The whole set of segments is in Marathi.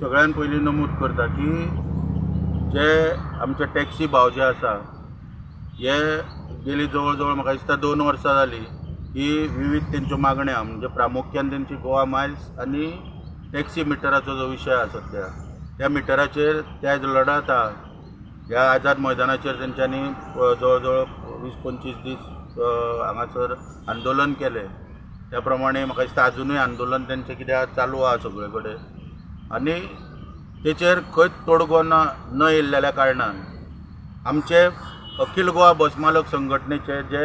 सगळ्यान पयलीं नमूद करता की जे आमचे टॅक्सी भाव जे आसा हे गेली जवळ जवळ म्हाका दिसता 2 वर्सां जाली की विविध तेंच्यो मागण्या म्हणजे प्रामुख्यान तेंची गोवा मायल्स आनी टॅक्सी मिटराचो जो विशय आसा सद्या त्या मिटराचेर त्या लढत ह्या आझाद मैदानाचेर तेंच्यांनी जवळ जवळ 20-25 दीस हांगासर आंदोलन केलें. त्या प्रमाणे म्हाका दिसता अजुनूय आंदोलन तेंचें कित्याक चालू आहा सगळे कडेन आनी तेचेर खंयच तोडगो न येयल्ल्या कारणान आमचे अखिल गोवा बस मालक संघटनेचे जे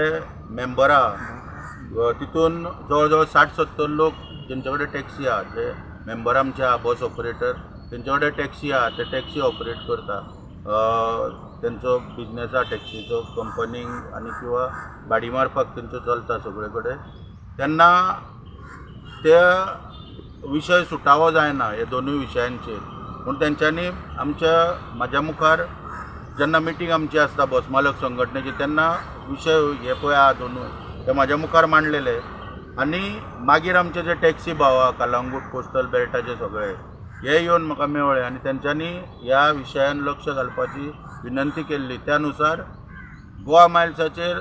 मेंबर आहा तितून जवळ जवळ 60-70 लोक जेंचे कडेन टॅक्सी आहा जे मेंबर आमचे आहा बस ऑपरेटर तेंचे कडेन टॅक्सी आहा ते टॅक्सी ऑपरेट करता. तेंचो बिजनेस आहा टॅक्सीचो कंपनीक आनी किंवा भाडी मारपाक तेंचो चलता सगळे कडेन तेन्ना ते विशय सुटावो जायना हे दोनूय विशयांचेर पूण तेंच्यांनी म्हाज्या मुखार जेन्ना मिटींग आमची आसता बस मालक संघटनेची तेन्ना विशय हे पळय आहा दोनूय ते म्हाज्या मुखार मांडलेले आनी मागीर आमचे जे टॅक्सी भाव आहा कलंगूट कोस्टल बेल्टाचे सगळे हे येवन म्हाका मेवळे आनी तेंच्यांनी ह्या विशयान लक्ष घालपाची विनंती केल्ली. त्यानुसार गोवा मायल्साचेर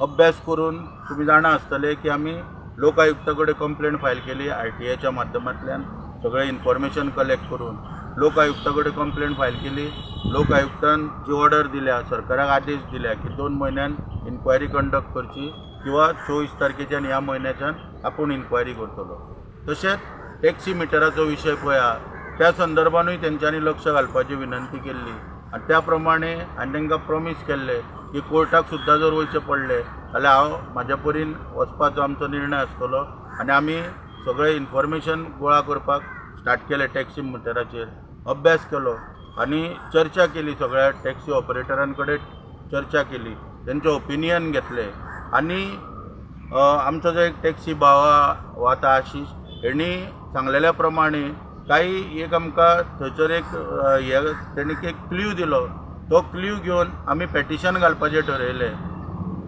अभ्यास करून तुमी जाणा आसतले की आमी लोक आयुक्ता कडेन कंप्लेंट फायल केली RTIच्या माध्यमांतल्यान सगळे इन्फॉर्मेशन कलेक्ट करून लोक आयुक्ता कडेन कंप्लेंट फायल केली. लोक आयुक्तान जी ऑर्डर दिल्या सरकाराक आदेश दिल्या की 2 म्हयन्यान इन्क्वायरी कंडक्ट करची किंवा 24 तारखेच्यान ह्या म्हयन्याच्यान आपूण इन्क्वायरी करतलो. तशेंच टॅक्सी मिटराचो विशय पळय आहा त्या संदर्भानूय तेंच्यांनी लक्ष घालपाची विनंती केल्ली आनी त्या प्रमाणे हांवें तांकां प्रॉमीस केल्लें की कोर्टाक सुद्दां जर वयचें पडलें जाल्यार हांव म्हाज्या परीन वचपाचो आमचो निर्णय आसतलो आनी आमी सगळें इन्फॉर्मेशन गोळा करपाक स्टार्ट केलें. टॅक्सी मिटराचेर अभ्यास केलो आनी चर्चा केली सगळ्या टॅक्सी ऑपरेटरां कडेन चर्चा केली तेंचें ओपिनियन घेतलें आनी आमचो जो एक टॅक्सी भाव आहा आशीश हेणी सांगलेल्या प्रमाणे काही एक आमकां थंयसर एक हे तेणी एक क्ल्यू दिलो तो क्ल्यू घेवन आमी पेटिशन घालपाचें ठरयलें.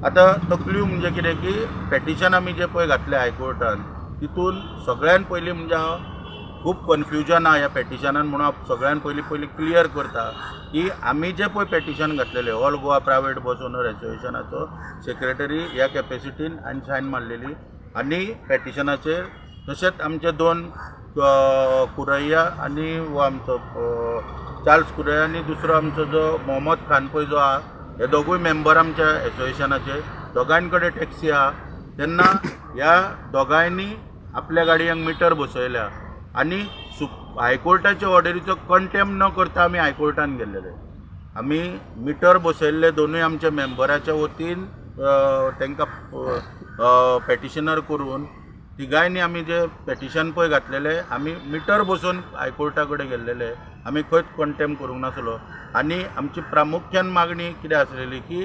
आतां तो क्ल्यू म्हणजे कितें की पेटिशन आमी जें पळय घातलें हायकोर्टान तितून सगळ्यान पयलीं म्हणजे हांव खूब कन्फ्युजन आहा ह्या पेटिशनान म्हणून हांव सगळ्यान पयलीं क्लियर करता की आमी जें पळय पेटिशन घातलेलें ऑल गोवा प्रायवेट बस ओनर एसोसिएशनाचो सेक्रेटरी ह्या कॅपेसिटीन हांवें सायन मारलेली आनी पेटिशनाचेर तशेंच आमचे 2 कुरैया आनी हो आमचो चार्ल्स कुरैया आनी दुसरो आमचो जो मोहम्मद खान पळय जो आहा हे दोगूय मेंबर आमच्या एसोसिएशनाचे दोगांय कडेन टॅक्सी आहा तेन्ना ह्या दोगांयनी आपल्या गाडयांक मिटर बसयल्या आनी हायकोर्टाच्या ऑर्डरीचो कंटेम न करता आमी हायकोर्टान गेल्लेले. आमी मिटर बसयल्ले दोनूय आमच्या मेंबराच्या वतीन तांकां पेटिशनर करून तिगांयनी आमी जे पेटिशन पळय घातलेले आमी मिटर बसोवन हायकोर्टा कडेन गेल्लेले आमी खंयच कंटेम करूंक नासलो आनी आमची प्रामुख्यान मागणी कितें आसलेली की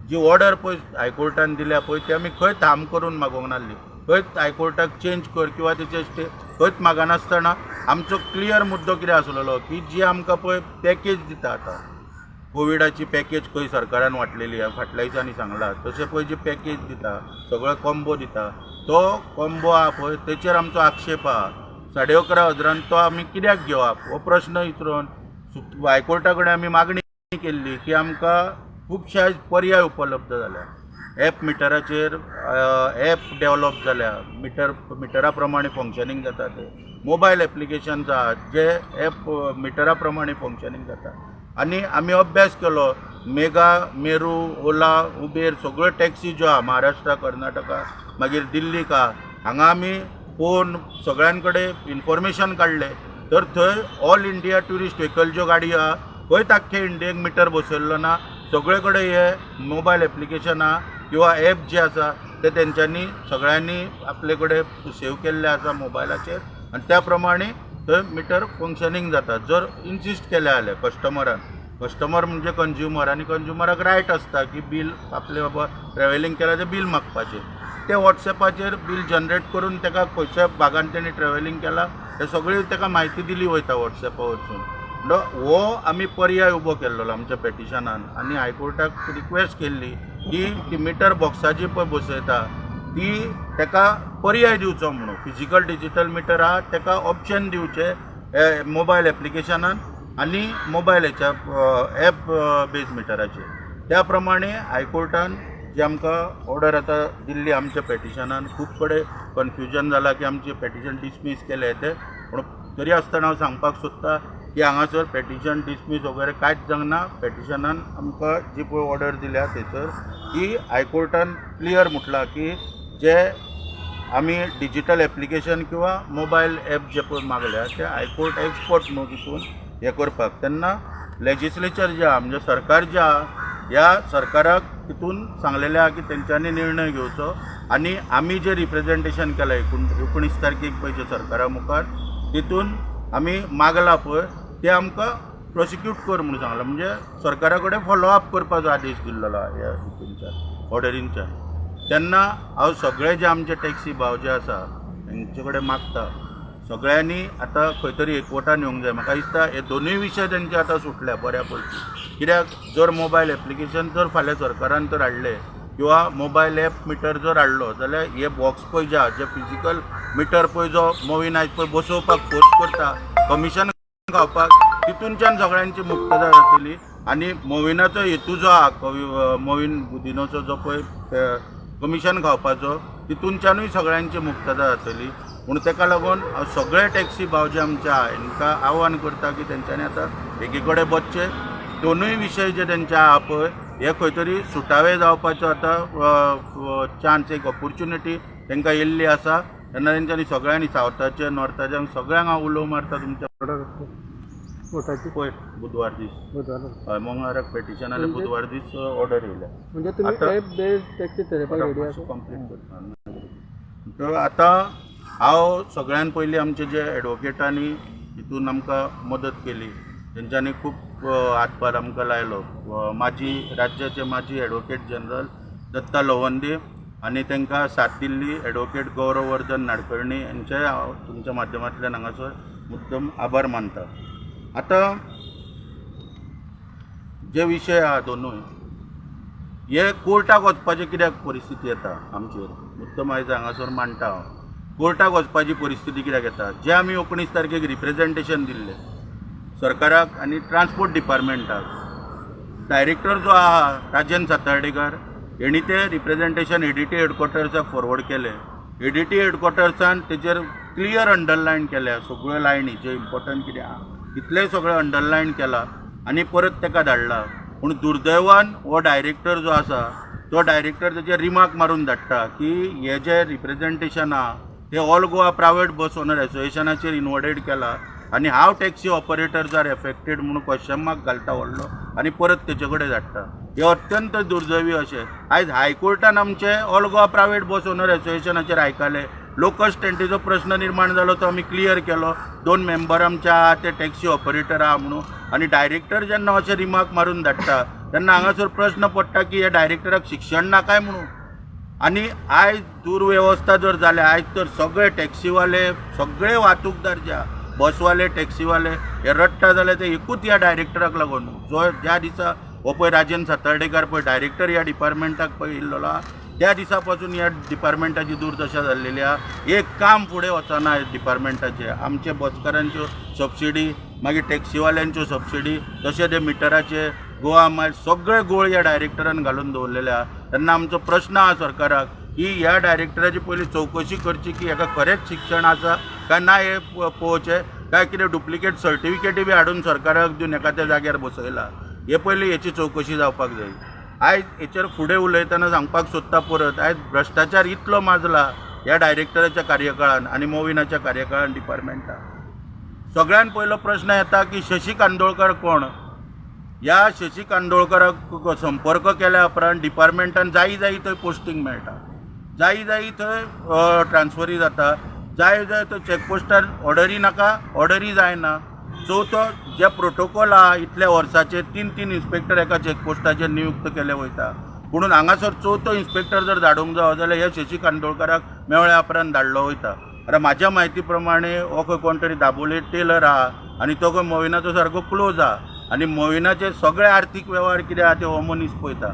जी ऑर्डर पळय हायकोर्टान दिल्या पळय ती आमी खंय थांब करून मागोवंक नासली खंयच हायकोर्टाक चेंज कर किंवा तेचे खंयच मागनासतना आमचो क्लियर मुद्दो कितें आसलेलो की जी आमकां पळय पॅकेज दिता आतां कोविडाची पॅकेज खंय सरकारान वाटलेली फाटल्या दिसांनी सांगला तशें पळय जी पॅकेज दिता सगळो कॉम्बो दिता तो कॉम्बो आहा पळय तेचेर आमचो आक्षेप आहा. 11,500 तो आमी कित्याक घेवप हो प्रश्न विचारून हायकोर्टा कडेन आमी मागणी केल्ली की आमकां खुबशे पर्याय उपलब्ध जाल्या. एप मिटराचेर एप डेवलप जाल्या मिटरा प्रमाणे फंक्शनींग जाता ते मोबायल एप्लिकेशन्स आहात जे एप मिटरा प्रमाणे फंक्शनींग जाता आनी आमी अभ्यास केलो मेगा मेरू ओला उबेर सगळ्यो टॅक्सी ज्यो आहा महाराष्ट्रा कर्नाटका मागीर दिल्लीक आहा हांगा आमी फोन सगळ्यां कडेन इन्फॉर्मेशन काडलें तर थंय ऑल इंडिया ट्युरिस्ट व्हेकल ज्यो गाडयो आहा खंयच आख्खे इंडियेक मिटर बसयल्लो ना सगळे कडेन हे मोबायल एप्लिकेशन आहा किंवा एप जे आसा ते तेंच्यांनी सगळ्यांनी आपले कडेन सेव केल्ले आसा मोबायलाचेर आनी त्या प्रमाणे थंय मिटर फंक्शनींग जाता. जर इन्सिस्ट केले जाल्यार कस्टमर म्हणजे कंज्युमर आनी कंज्युमराक रायट आसता की बील आपले बाबा ट्रॅव्हलिंग केल्यार तें बील मागपाचें ते वॉट्सॅपाचेर बील जनरेट करून ताका खंयच्या भागान तेणी ट्रॅव्हलिंग केला हे सगळी ताका म्हायती दिली वयता वॉट्सॅपा वरसून. हो आमी पर्याय उबो केल्लो आमच्या पेटिशनान आनी हायकोर्टाक रिक्वेस्ट केल्ली की ती मिटर बॉक्सां जी पळय बसयता ती ताका पर्याय दिवचो म्हणून फिजिकल डिजिटल मिटर आहा ताका ऑप्शन दिवचे मोबायल एप्लिकेशनान आनी मोबायल हेच्या एप बेज मिटराचेर. त्या प्रमाणे हायकोर्टान जी आमकां ऑर्डर आतां दिल्ली आमच्या पेटिशनान खूब कडेन कन्फ्युजन जाला की आमचे पेटिशन डिसमीस केले ते, पूण तरी आसतना हांव सांगपाक सोदतां की हांगासर पेटिशन डिसमीस वगैरे कांयच जावंक ना. पेटिशनान आमकां जी पळय ऑर्डर दिल्या थंयसर की हायकोर्टान क्लियर म्हटलां की जे आमी डिजिटल एप्लिकेशन किंवा मोबायल एप जे पळय मागल्या ते हायकोर्ट एक्सपर्ट न्हू तितून हे करपाक. तेन्ना लेजिस्लेचर जे आहा म्हणजे सरकार जे आहा ह्या सरकाराक तितून सांगलेलें आहा की तेंच्यांनी निर्णय घेवचो आनी आमी जे रिप्रेझेंटेशन केलां 19 तारखेक पळय जे सरकारा मुखार तितून आमी मागला पळय ते आमकां प्रोसिक्यूट कर म्हणून सांगलां. म्हणजे सरकारा कडेन फॉलोअप करपाचो आदेश दिल्लो ह्या हितूनच्यान ऑर्डरींच्यान. तेन्ना हांव सगळे जे आमचे टॅक्सी भाव जे आसा तेंचे कडेन मागता सगळ्यांनी आतां खंय तरी एकवटान येवंक जाय. म्हाका दिसता हे दोनूय विशय तेंचे आतां सुटल्या बऱ्या पैकी. कित्याक जर मोबायल एप्लिकेशन जर फाल्यां सरकारान तर हाडले किंवा मोबायल एप मिटर जर हाडलो जाल्यार हे बॉक्स पळय जे आहा जे फिजिकल मिटर पळय जो मोवीन आयज पळय बसोवपाक फोर्स करता कमिशन खावपाक तितूनच्यान सगळ्यांची मुक्तता जातली. आनी मोविनाचो हेतू जो आहा मोवीन बुदिनोचो जो पळय कमिशन खावपाचो तितूनच्यानूय सगळ्यांची मुक्तता जातली. पूण तेका लागून हांव सगळे टॅक्सी भाव जे आमचे आहा हांकां आव्हान करता की तेंच्यांनी आतां एकी कडेन बसचे. दोनूय विशय जे तेंचे आहा पळय हे खंय तरी सुटावे जावपाचो आतां चान्स एक ऑपॉर्च्युनिटी तांकां येयल्ली आसा. तेन्ना तेंच्यांनी सगळ्यांनी सावथाचे नॉर्थाच्या सगळ्यांक हांव उलोव मारता तुमच्या पळय बुधवार दीस हय मंगळाराक पेटिशन आल्या बुधवार दीस ऑर्डर येयल्या. म्हणजे तुमी एप बेस्ड टॅक्सी चलयपाक रेडी आसा? कंप्लीट करता. तर आतां हांव सगळ्यान पयलीं आमचे जे एडवोकेटांनी हितून आमकां मदत केली तेंच्यांनी खूब हातभार आमकां लायलो. राज्याचे माजी एडवोकेट जनरल दत्ता लवंदे आनी तांकां साथ दिल्ली एडवोकेट गौरवर्धन नाडकर्णी यांचेय हांव तुमच्या माध्यमांतल्यान हांगासर मुद्दम आभार मानता. आतां जे विशय आहा दोनूय हे कोर्टाक वचपाची कित्याक परिस्थिती येता आमचेर मुद्दम आयज हांगासर मांडटा हांव. कोर्टाक वचपाची परिस्थिती कित्याक येता जे आमी 19 तारखेक रिप्रेझेंटेशन दिल्लें सरकाराक आनी ट्रान्सपोर्ट डिपार्टमेंटाक डायरेक्टर जो आहा राजन सातार्डेकर हेणी ते रिप्रेझेंटेशन एडीटी हेडक्वॉर्टर्साक फॉरवर्ड केलें. एडीटी हेडक्वॉर्टर्सान तेजेर क्लियर अंडरलायन केल्या सगळ्यो लायनी जे इम्पॉर्टंट कितें आहा तितलेंय सगळें अंडरलायन केलां आनी परत ताका धाडला. पूण दुर्दैवान हो डायरेक्टर जो आसा तो डायरेक्टर तेजेर रिमार्क मारून धाडटा की हे जे रिप्रेझेंटेशन आहा ते ऑल गोवा प्रायवेट बस ओनर एसोसिएशनाचेर इनवॉर्डेड केला आनी हाव टॅक्सी ऑपरेटर्स आर एफेक्टेड म्हणून क्वेश्चन मार्क घालता व्हडलो आनी परत तेचे कडेन धाडटा. हे अत्यंत दुर्दैवी अशें. आयज हायकोर्टान आमचे ऑल गोवा प्रायवेट बस ओनर एसोसिएशनाचेर आयकले. लोकल स्टँडीचो प्रश्न निर्माण जालो तो आमी क्लियर केलो. 2 मेंबर आमचे आहा ते टॅक्सी ऑपरेटर आहा म्हणून आनी डायरेक्टर जेन्ना अशें रिमार्क मारून धाडटा तेन्ना हांगासर प्रश्न पडटा की हे डायरेक्टराक शिक्षण ना काय म्हणून. आनी आयज दुर्वेवस्था जर जाल्या आयज तर सगळे टॅक्सीवाले सगळे वाहतूकदार जे आहा बसवाले टॅक्सीवाले हे रडटा जाल्यार ते एकूच ह्या डायरेक्टराक लागून. जो ज्या दिसा हो पळय राजन सातार्डेकर पळय डायरेक्टर ह्या डिपार्टमेंटाक पळय येयल्लो आहा त्या दिसा पासून ह्या डिपार्टमेंटाची दुर्दशा जाल्लेली आहा. एक काम फुडें वचना डिपार्टमेंटाचे. आमचे बसकारांच्यो सबसिडी मागीर टॅक्सीवाल्यांच्यो सबसिडी तशें ते मिटराचे गोवा मायल सगळे गोळ ह्या डायरेक्टरान घालून दवरलेले आहा. तेन्ना आमचो प्रश्न आहा सरकाराक की ह्या डायरेक्टराची पयलीं चवकशी करची की हाका खरेंच शिक्षण आसा काय ना हे पळोवचें काय कितें डुप्लिकेट सर्टिफिकेटी बी हाडून सरकाराक दिवन एका त्या जाग्यार बसयला हे पयलीं हेची चवकशी जावपाक जाय. आयज हेचेर फुडें उलयतना सांगपाक सोदता परत आयज भ्रश्टाचार इतलो माजला ह्या डायरेक्टराच्या कार्यकाळान आनी मोविनाच्या कार्यकाळान डिपार्टमेंटान. सगळ्यान पयलो प्रश्न येता की शशी कांदोळकर कोण. ह्या शशी कांदोळकराक संपर्क केल्या उपरांत डिपार्टमेंटान जायी थंय पोस्टींग मेळटा. जायी थंय ट्रान्सफरी जाता. जाय थंय चॅकपोस्टार ऑर्डरी नाका ऑर्डरी जायना. चवथो जे प्रोटोकॉल आहा इतल्या वर्साचे 3 इन्स्पेक्टर एका चॅकपोस्टाचेर नियुक्त केले वयता. म्हणून हांगासर चवथो इन्स्पेक्टर जर धाडूंक जाय जाल्यार हे शशी कांदोळकराक मेवळ्या उपरांत धाडलो वयता. आतां म्हाज्या म्हायती प्रमाणे हो खंय कोण तरी दाबोळे टेलर आहा आनी तो खंय मोविनाचो सारको क्लोज आहा आनी मोविनाचे सगळे आर्थीक वेव्हार कितें आहा ते हो मनीस पळयता.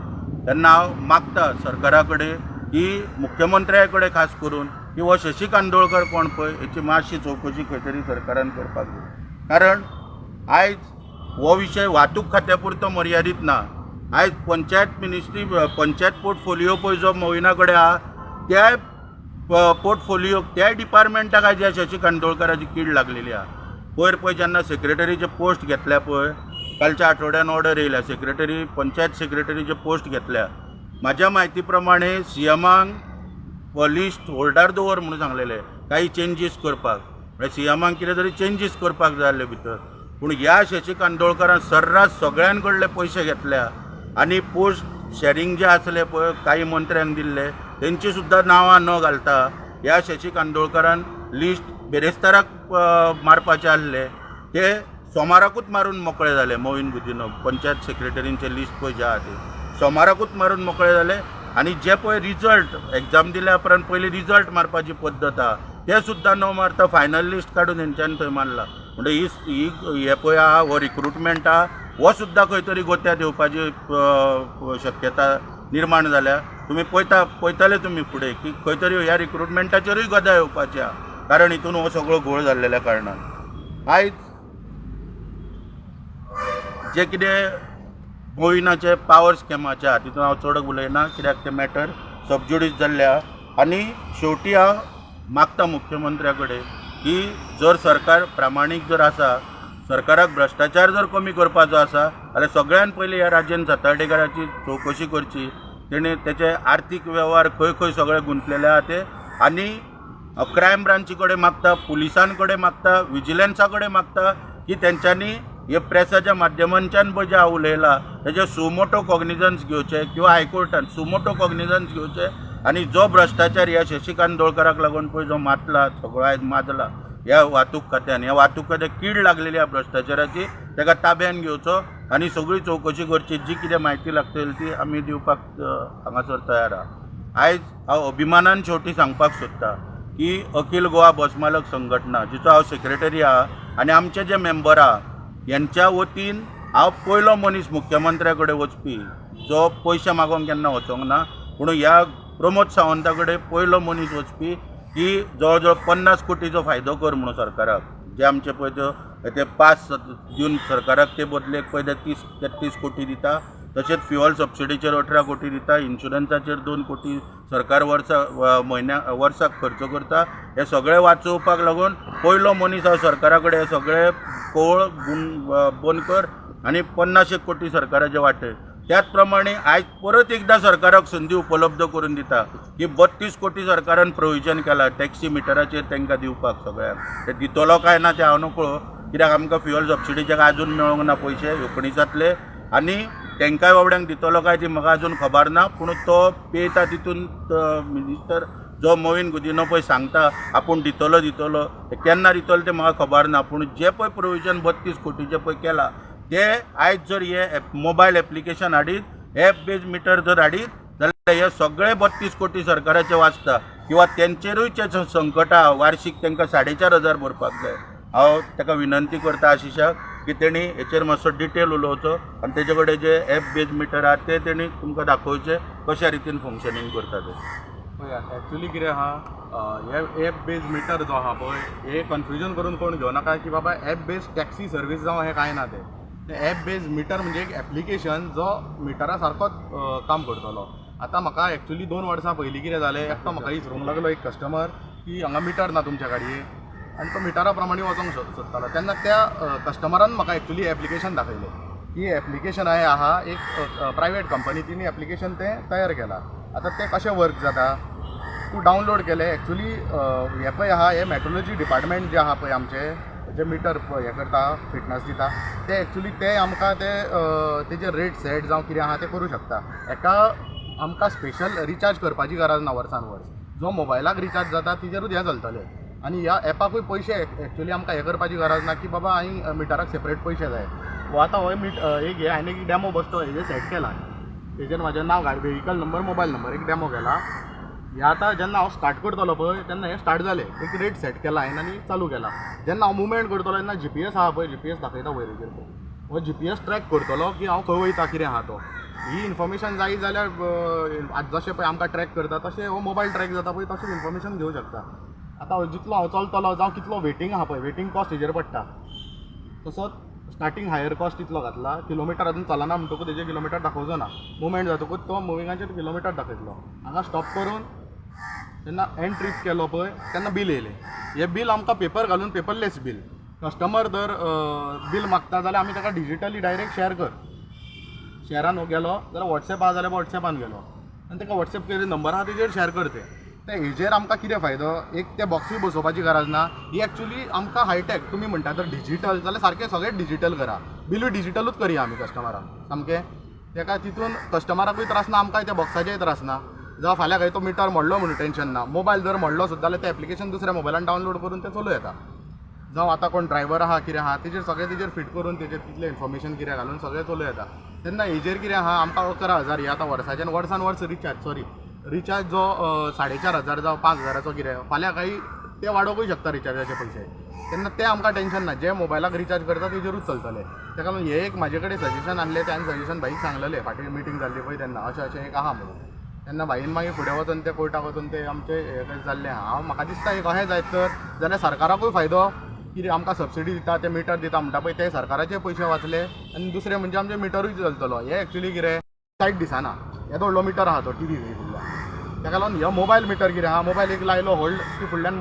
तेन्ना हांव मागता सरकारा कडेन की मुख्यमंत्र्या कडेन खास करून की हो शशी कांदोळकर कोण पळय हेची मातशी चवकशी खंय तरी सरकारान करपाक जाय. कारण आयज हो विशय वाहतूक खात्या पुरतो मर्यादीत ना. आयज पंचायत पोर्टफोलिओ पळय जो मोविना कडेन आहा त्या पोर्टफोलिओ त्या डिपार्टमेंटाक आयज ह्या शशी कांदोळकराची कीड लागलेली आहा. पयर पळय जेन्ना सेक्रेटरीचे पोस्ट घेतल्या पळय, कालच्या आठवड्यान ऑर्डर येयल्या पंचायत सेक्रेटरीचे पोस्ट घेतल्या. म्हाज्या म्हायती प्रमाणे सीएमांक लिस्ट होल्डार दवर म्हणून सांगलेले काही चेंजीस करपाक. म्हणजे सीएमांक कितें तरी चेंजीस करपाक जाय आसले भितर. पूण ह्या शशी कांदोळकरान सर्रास सगळ्यां कडले पयशे घेतल्या आनी पोस्ट शेअरिंग जे आसले पळय काही मंत्र्यांक दिल्ले तेंची सुद्दां नांवां न घालता ह्या शशी कांदोळकरान लिस्ट बेरेस्ताराक मारपाचे आसले ते सोमाराकूच मारून मोकळे जाले. मोविन गुदिनो पंचायत सेक्रेटरींचे लिस्ट पळय जे आहा ते सोमाराकूच मारून मोकळे जाले. आनी जे पळय रिजल्ट एग्जाम दिल्या उपरांत पयलीं रिजल्ट मारपाची पद्दत आहा ते सुद्दां न मारता फायनल लिस्ट काडून हेंच्यांनी थंय मारला. म्हणजे ही हे पळय आहा हो रिक्रुटमेंट आहा हो सुद्दां खंय तरी गोत्यात येवपाची शक्यता निर्माण जाल्या. तुमी पळयताले तुमी फुडें की खंय तरी ह्या रिक्रुटमेंटाचेरूय गदा येवपाची आहा कारण हितून हो सगळो घोळ जाल्लेल्या कारणान. आयज जे कितें मोविनाचे पावर स्कॅमाचे आहा तितून हांव चड उलयना कित्याक ते मॅटर सबज्युडीस जाल्ल्या. आनी शेवटी हांव मागता मुख्यमंत्र्या कडेन की जर सरकार प्रामाणीक जर आसा, सरकाराक भ्रश्टाचार जर कमी करपाचो आसा जाल्यार सगळ्यान पयलीं ह्या राज्यान सातार्डेकराची चवकशी करची. तेणे तेचे आर्थीक वेव्हार खंय खंय सगळे गुंतलेले आहा ते आनी क्रायम ब्रांची कडेन मागता, पुलिसां कडेन मागता, विजिलन्सा कडेन मागता की तेंच्यांनी हे प्रेसाच्या माध्यमांच्यान पळय जे हांव उलयलां तेजे सुमोटो कॉग्निजन्स घेवचे किंवा हायकोर्टान सुमोटो कॉग्निजन्स घेवचे. आनी जो भ्रश्टाचार ह्या शशी कांदोळकराक लागून पळय जो मातला सगळो आयज माजला ह्या वाहतूक खात्यान, ह्या वाहतूक खात्याक कीड लागलेली ह्या भ्रश्टाचाराची ताका ताब्यान घेवचो आनी सगळी चवकशी करची. जी कितें म्हायती लागतली ती आमी दिवपाक हांगासर तयार आहा. आयज हांव अभिमानान शेवटी सांगपाक सोदतां की अखिल गोवा बस मालक संघटना जिचो हांव सेक्रेटरी आहा आनी आमचे जे मेंबर आहा यांच्या वतीन हांव पयलो मनीस मुख्यमंत्र्या कडेन वचपी जो पयशे मागोंक केन्ना वचोंक ना. पूण ह्या प्रमोद सावंता कडेन पयलो मनीस वचपी की जवळ जवळ 50 कोटीचो फायदो कर म्हणून सरकाराक. जे आमचे पळय ते पास दिवन सरकाराक ते बदलेक पळय ते 30-33 कोटी दिता. तशेंच फ्युअल सबसिडीचेर 18 कोटी दिता. इन्शुरन्साचेर 2 कोटी सरकार वर्साक खर्च करता. हे सगळे वाचोवपाक लागून पयलो मनीस हांव सरकारा कडेन हे सगळे कोळ बंद कर आनी 50 कोटी सरकाराचे वाटे. त्याच प्रमाणे आयज परत एकदा सरकाराक संदी उपलब्ध करून दिता की 32 कोटी सरकारान प्रोविजन केला टॅक्सी मिटराचेर तांकां दिवपाक सगळ्यांक. ते दितलो काय ना ते हांव नकळो कित्याक आमकां फ्युअल सबसिडीचे अजून मेळोंक ना पयशे 19सांतले आनी तांकांय बाबड्यांक दितलो काय ती म्हाका अजून खबर ना. पूण तो पेयता तितून मिनिस्टर जो मोविन गुदिनो पळय सांगता आपूण दितलो केन्ना दितलो ते म्हाका खबर ना. पूण जे पळय प्रोविजन 32 कोटीचे पळय केला ते आयज जर हे मोबायल एप्लिकेशन हाडीत एप बेज मिटर जर हाडीत जाल्यार हे सगळे 32 कोटी सरकाराचे वाचता किंवा तेंचेरूय जे संकट आहा वार्षिक तांकां 4,500 भरपाक जाय. हांव ताका विनंती करता आशिशाक की तेणी हेचेर मातसो डिटेल उलोवचो आनी तेजे कडेन जे एप बेज मिटर आहा ते तेणी तुमकां दाखोवचे कशा रितीन फंक्शनींग करता ते. एक्चुअली कितें आहा हे एप बेज मिटर जो आहा पळय हे कन्फ्युजन करून कोण घेवनाका की बाबा एप बेज टॅक्सी सर्वीस जावं हें कांय ना ते एप बेज मिटर म्हणजे एक एप्लिकेशन जो मिटरा सारकोच काम करतलो. आतां म्हाका एक्चुअली 2 वर्सां पयलीं कितें जालें एकटो म्हाका विचारूंक लागलो एक कस्टमर की हांगा मिटर ना तुमच्या गाडयेक आनी तो मिटरा प्रमाणे वचोंक सोदतालो. तेन्ना त्या कस्टमरान म्हाका एक्चुअली एप्लिकेशन दाखयलें की एप्लिकेशन हें आहा एक प्रायवेट कंपनी तिणी एप्लिकेशन तें तयार केलां. आतां तें कशें वर्क जाता तूं डावनलोड केलें एक्चुअली हें पळय आहा हे मेट्रोलॉजी डिपार्टमेंट जे आहा पळय आमचे जे मिटर हें करता फिटनस दिता ते एक्चुअली ते आमकां तेजे रेट सेट जावं कितें आहा ते करूं शकता. हेका आमकां स्पेशल रिचार्ज करपाची गरज ना वर्सान वर्स. जो मोबायलाक रिचार्ज जाता तिजेरूच हें चलतलें आनी ह्या एपाकूय पयशे एक्चुअली आमकां हें करपाची गरज ना की बाबा हांवें मिटराक सेपरेट पयशे जाय. वो आतां हो एक हांवें एक डॅमो बसतो हेजेर सेट केला तेजेर म्हाजें नांव व्हेहिकल नंबर मोबायल नंबर एक डॅमो केला. हे आतां जेन्ना हांव स्टार्ट करतलो पळय तेन्ना हें स्टार्ट जालें एक रेट सेट केला हांवें आनी चालू केला. जेन्ना हांव मुवमेंट करतलो तेन्ना GPS आहा पळय GPS दाखयता वयरेचेर पळय हो GPS ट्रॅक करतलो की हांव खंय वयता कितें आहा तो. ही इन्फॉर्मेशन जाय जाल्यार जशें पळय आमकां ट्रॅक करता तशें हो मोबायल ट्रॅक जाता पळय तशें इन्फॉर्मेशन घेवंक शकता. आतां जितलो हांव चलतलो जावं कितलो वेटींग आहा पळय वेटींग कॉस्ट हेजेर पडटा तसोच स्टार्टींग हायर कॉस्ट इतलो घातला किलोमिटर अजून चलना म्हणटकूच तेजे किलोमिटर दाखोवचो ना मुवमेंट जातकूच तो मुविंगाचेर किलोमिटर दाखयतलो हांगा स्टॉप करून जेन्ना एंड ट्रीप केलो पळय तेन्ना बील येयलें हें बील आमकां पेपर घालून पेपरलेस बील कस्टमर जर बील मागता जाल्यार आमी ताका डिजिटली डायरेक्ट शेअर कर शेअरान गेलो जाल्यार वॉट्सॅप आहा जाल्यार वॉट्सॅपान गेलो आनी ताका वॉट्सॅप केले नंबर आहा तेजेर शेअर करते ते हेजेर आमकां कितें फायदो एक ते बॉक्सूय बसोवपाची गरज ना ही एक्चुली आमकां हायटॅक तुमी म्हणटा तर डिजिटल जाल्यार सारकें सगळें डिजिटल करा बिलूय डिजिटलूच करया आमी कस्टमराक सामकें ताका तितून कस्टमराकूय त्रास ना आमकांय त्या बॉक्साचेय त्रास ना जावं फाल्यां खंय तो मिटर मोडलो म्हणून टेन्शन ना मोबायल जर मोडलो सुद्दां जाल्यार तें एप्लिकेशन दुसऱ्या मोबायलान डावनलोड करून तें चलूं येता जावं आतां कोण ड्रायव्हर आहा कितें आहा तेजेर सगळें तेजेर फिट करून तेजेर तितलें इन्फॉर्मेशन कितें घालून सगळें चलूं येता तेन्ना हेजेर कितें आहा आमकां 11,000 ही आतां वर्साच्यान वर्सान वर्स रिचार्ज जो 4,500 जावं 5,000चो कितें फाल्यां काही ते वाडोवूय शकता रिचार्जाचे पयशे तेन्ना ते आमकां टेन्शन ना जे मोबायलाक रिचार्ज करता तेजेरूच चलतले ताका लागून हे एक म्हाजे कडेन सजेशन आसलें त्यान सजेशन भाईक सांगलेलें फाटीं मिटींग जाल्ली पळय तेन्ना अशें एक आहा म्हणून तेन्ना भाईन मागीर फुडें वचून ते कोर्टाक वचून ते आमचे हें जाल्लें हांव म्हाका दिसता एक अशें जायत तर जाल्यार सरकाराकूय फायदो कितें आमकां सबसिडी दिता ते मिटर दिता म्हणटा पळय ते सरकाराचे पयशे वाचले आनी दुसरें म्हणजे आमचे मिटरूय चलतलो हे एक्चुली कितें सायट दिसना येदो व्हडलो मिटर आहा तो टी व्ही ताका लागून हो मोबायल मिटर कितें आहा मोबायल एक लायलो होल्ड की फुडल्यान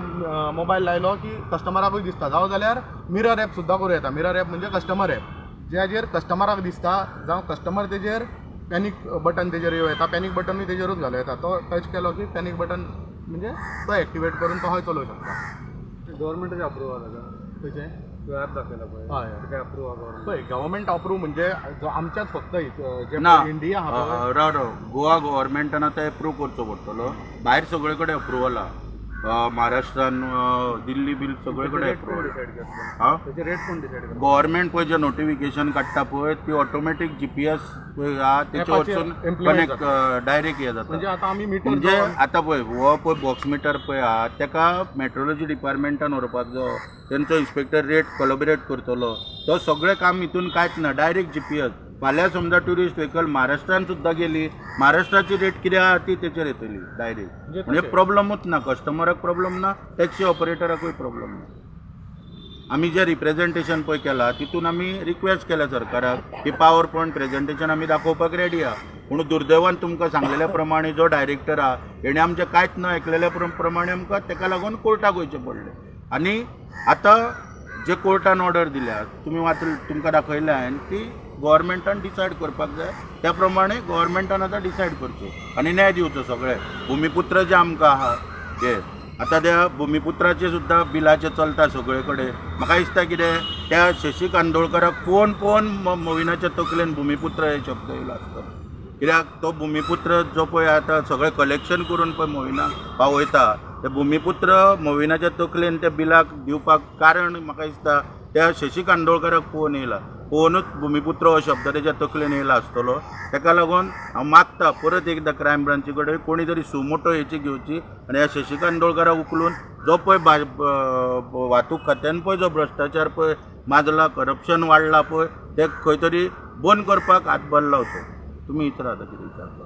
मोबायल लायलो की कस्टमराकूय दिसता जावं जाल्यार मिरर एप सुद्दां करूं येता मिरर एप म्हणजे कस्टमर एप जेजेर कस्टमराक दिसता जावं कस्टमर तेजेर पॅनीक बटन तेजेर येता पॅनीक बटनूय तेजेरूच घालूं येता तो टच केलो की पॅनीक बटन म्हणजे तो एक्टिवेट करून तो हय चलोवं शकता गव्हर्मेंटाचे अप्रूव्हल आसा खंयचें तो ॲप दाखयला पळय हय काय अप्रूव्ह आहा गव्हर्मेंट पळय गव्हर्मेंट अप्रूव्ह म्हणजे जो आमच्याच फक्त जे ना इंडिया आहा पळय राव गोवा गव्हर्मेंटान आतां एप्रूव करचो पडटलो भायर सगळे कडेन अप्रुवल आहा महाराष्ट्रान दिल्ली बील सगळे कडेन अप्रुवल डिसायड करता हा त्याचे रेट कोण डिसायड करता गव्हर्मेंट पळय जे नोटिफिकेशन काडटा पळय ती ऑटोमॅटीक GPS पळय आहा तेचे ऍपाचेर वचून implement कनेक्ट डायरेक्ट हे जाता म्हणजे आतां आमी मिटर म्हणजे आतां पळय हो पळय बॉक्स मिटर पळय आहा तेका मेट्रोलॉजी डिपार्टमेंटान व्हरपाक जाय तेंचो इन्स्पेक्टर रेट कोलॅबोरेट करतलो तो सगळें काम हितून कांयच ना डायरेक्ट GPS फाल्यां समजा ट्युरिस्ट व्हेकल महाराष्ट्रान सुद्दां गेली महाराष्ट्राची रेट कितें आहा ती तेचेर येतली डायरेक्ट म्हणजे प्रॉब्लमूच ना कस्टमराक प्रॉब्लम ना टॅक्सी ऑपरेटराकूय प्रॉब्लम ना आमी जे रिप्रेझेंटेशन पळय केलां तितून आमी रिक्वेस्ट केल्या सरकाराक की पॉवर पॉयंट प्रेझेंटेशन आमी दाखोवपाक रेडी आहा पूण दुर्दैवान तुमकां सांगलेल्या प्रमाणे जो डायरेक्टर आहा हेणें आमचें कांयच न आयकलेल्या प्रमाणे आमकां तेका लागून कोर्टाक वयचें पडलें आनी आतां जे कोर्टान ऑर्डर दिल्या तुमी वाचले तुमकां दाखयल्या हांवें ती गव्हर्मेंटान डिसायड करपाक जाय त्या प्रमाणे गव्हर्मेंटान आतां डिसायड करचें आनी न्याय दिवचो सगळे भुमिपुत्र जे आमकां आहा हे आतां त्या भुमिपुत्राचे सुद्दां बिलाचे चलता सगळे कडेन म्हाका दिसता कितें त्या शशी कांदोळकराक पळोवन पळोवन मोविनाच्या तकलेन भुमिपुत्र हे शब्द येयलो आसतलो कित्याक तो भुमिपुत्र जो पळय आतां सगळें कलेक्शन करून पळय मोविनाक पावयता ते भुमिपुत्र मोविनाच्या तकलेन त्या बिलाक दिवपाक कारण म्हाका दिसता त्या शशी कांदोळकराक पळोवन येयला पळोवनूच भुमिपुत्र हो शब्द तेच्या तकलेन येयला आसतलो ताका लागून हांव मागता परत एकदां क्रायम ब्रांची कडेन कोणी तरी सुमोटो हेची घेवची आनी ह्या शशी कांदोळकराक उखलून जो पळय वाहतूक खात्यान पळय जो भ्रश्टाचार पळय माजला करप्शन वाडला पळय ते खंय तरी बंद करपाक हातभार लावचो तुमी इतरा आतां कितें विचारता